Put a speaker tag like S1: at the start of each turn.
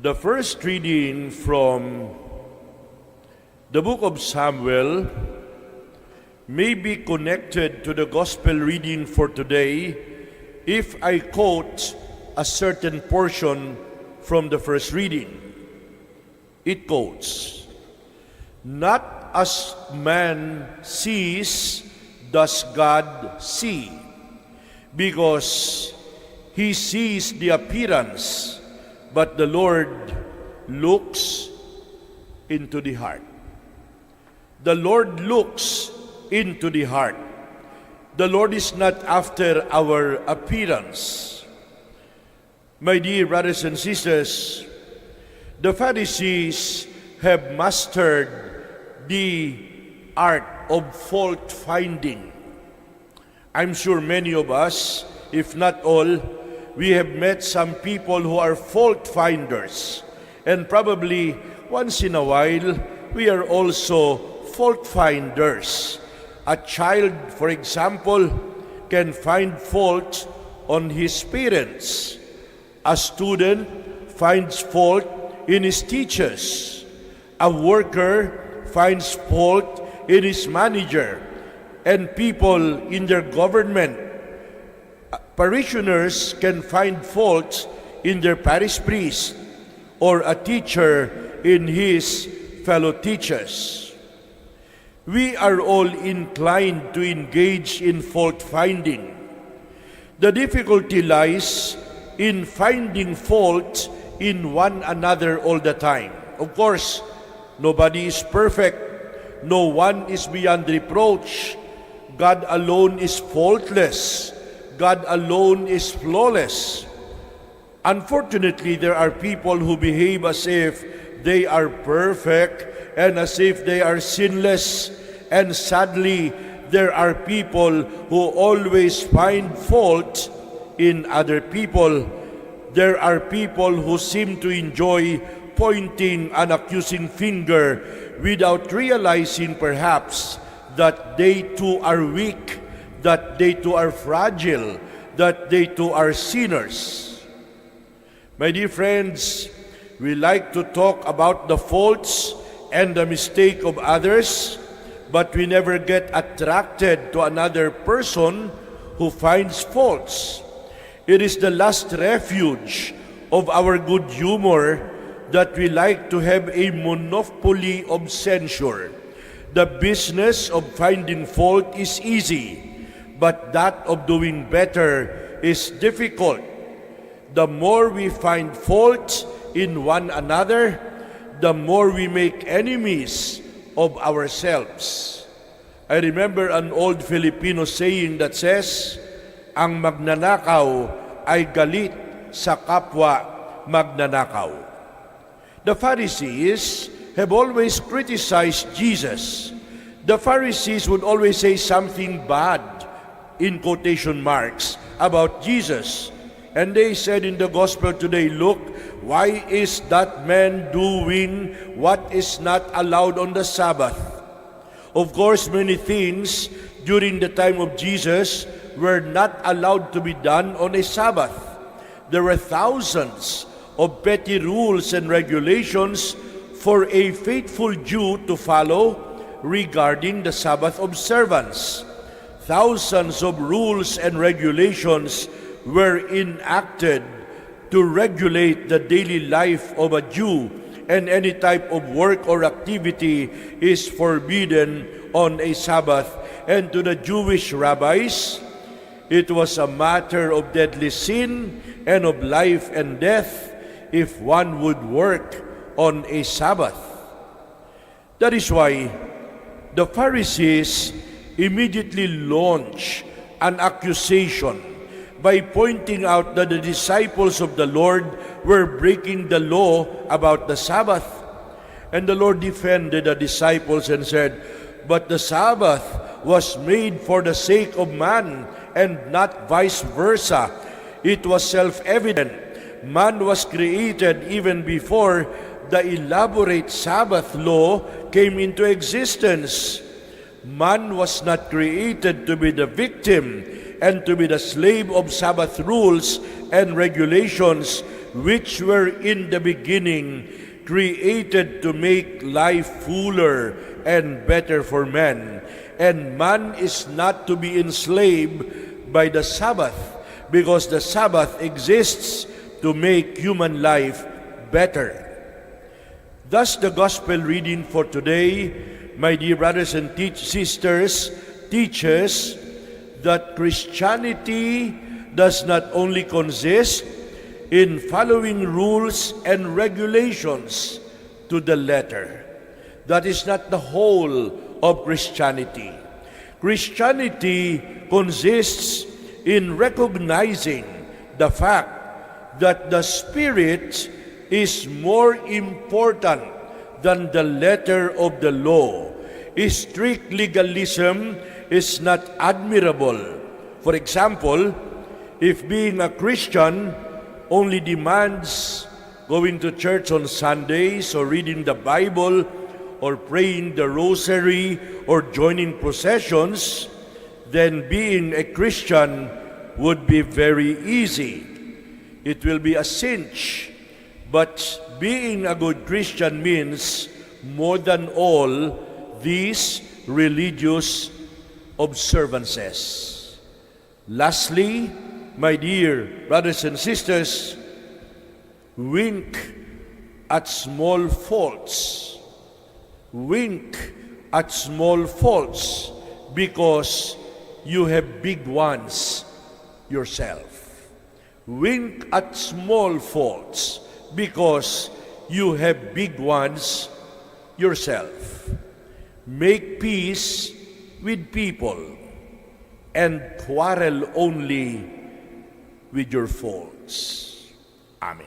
S1: The first reading from the book of Samuel may be connected to the gospel reading for today if I quote a certain portion from the first reading. It quotes, "Not as man sees does God see, because he sees the appearance, but the Lord looks into the heart." The Lord looks into the heart. The Lord is not after our appearance. My dear brothers and sisters, the Pharisees have mastered the art of fault finding. I'm sure many of us, if not all, we have met some people who are fault finders. And probably once in a while, we are also fault finders. A child, for example, can find fault on his parents. A student finds fault in his teachers. A worker finds fault in his manager. And people in their government, parishioners can find fault in their parish priest, or a teacher in his fellow teachers. We are all inclined to engage in fault finding. The difficulty lies in finding fault in one another all the time. Of course, nobody is perfect. No one is beyond reproach. God alone is faultless. God alone is flawless. Unfortunately, there are people who behave as if they are perfect and as if they are sinless. And sadly, there are people who always find fault in other people. There are people who seem to enjoy pointing an accusing finger without realizing perhaps that they too are weak, that they too are fragile, that they too are sinners. My dear friends, we like to talk about the faults and the mistake of others, but we never get attracted to another person who finds faults. It is the last refuge of our good humor that we like to have a monopoly of censure. The business of finding fault is easy, but that of doing better is difficult. The more we find fault in one another, the more we make enemies of ourselves. I remember an old Filipino saying that says, "Ang magnanakaw ay galit sa kapwa magnanakaw." The Pharisees have always criticized Jesus. The Pharisees would always say something bad, in quotation marks, about Jesus. And they said in the gospel today, "Look, why is that man doing what is not allowed on the Sabbath?" Of course, many things during the time of Jesus were not allowed to be done on a Sabbath. There were thousands of petty rules and regulations for a faithful Jew to follow regarding the Sabbath observance. Thousands of rules and regulations were enacted to regulate the daily life of a Jew, and any type of work or activity is forbidden on a Sabbath. And to the Jewish rabbis, it was a matter of deadly sin and of life and death if one would work on a Sabbath. That is why the Pharisees immediately launched an accusation by pointing out that the disciples of the Lord were breaking the law about the Sabbath. And the Lord defended the disciples and said, "But the Sabbath was made for the sake of man and not vice versa. It was self-evident. Man was created even before the elaborate Sabbath law came into existence. Man was not created to be the victim and to be the slave of Sabbath rules and regulations, which were in the beginning, created to make life fuller and better for man. And man is not to be enslaved by the Sabbath, because the Sabbath exists to make human life better. Thus, the gospel reading for today, my dear brothers and sisters, teaches that Christianity does not only consist in following rules and regulations to the letter. That is not the whole of Christianity. Christianity consists in recognizing the fact that the Spirit is more important than the letter of the law. Strict legalism is not admirable. For example, if being a Christian only demands going to church on Sundays or reading the Bible or praying the rosary or joining processions, then being a Christian would be very easy. It will be a cinch. But being a good Christian means more than all these religious observances. Lastly, my dear brothers and sisters, wink at small faults. Wink at small faults because you have big ones yourself. Wink at small faults because you have big ones yourself. Make peace with people and quarrel only with your faults. Amen.